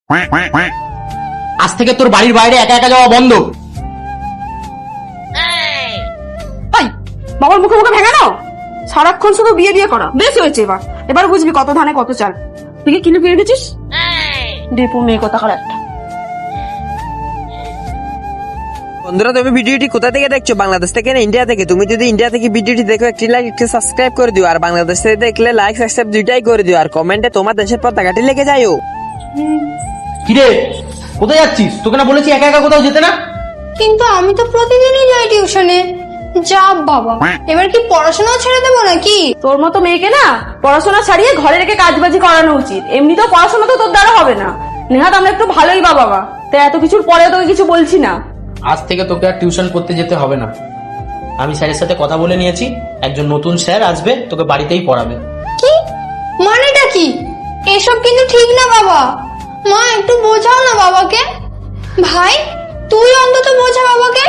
আজ থেকে তোর বাড়ির বাইরে একা একা যাওয়া বন্ধ। বাবার মুখে মুখে ভেঙে নাও, সারাক্ষণ শুধু বিয়ে বিয়ে করা। বেশ হয়েছে, এবার এবার বুঝবি কত ধানে কত চাল। তুই কি কিনে ফিরে গেছিস ডেপো মেয়ে কোথাকার একটা। বন্ধুরা, তুমি ভিডিওটি কোথা থেকে দেখছো? বাংলাদেশ থেকে না ইন্ডিয়া থেকে? তুমি যদি ইন্ডিয়া থেকে ভিডিওটি দেখো, একটি লাইক একটি সাবস্ক্রাইব করে দিও। আর বাংলাদেশ থেকে দেখলে লাইক সাবস্ক্রাইব দুইটাই করে দিও। আর কমেন্টে তোমার দেশের পতাকাটি লিখে যাইও। কিরে, কোথায় যাচ্ছিস? তোকে না বলেছি একা একা কোথাও যেতে না? কিন্তু আমি তো প্রতিদিনই যাই টিউশনে। যা বাবা, এবার কি পড়াশোনাও ছেড়ে দেবো নাকি? তোর মতো মেয়েকে না পড়াশোনা ছাড়িয়ে ঘরে রেখে কাজবাজি করানো উচিত। এমনিতেও পড়াশোনা তো তোর দ্বারা হবে না। নেহাত আমরা একটু ভালোই বা বাবা, তাই এত কিছুর পরেও তোকে কিছু বলছি না। আজ থেকে তোকে আর টিউশন করতে যেতে হবে না। আমি স্যারের সাথে কথা বলে নিয়েছি, একজন নতুন স্যার আসবে, তোকে বাড়িতেই পড়াবে। কি মানেটা কি? এসব কিন্তু ঠিক না বাবা। মা একটু বোঝাও না বাবাকে। ভাই তুই অন্তত বোঝা বাবাকে।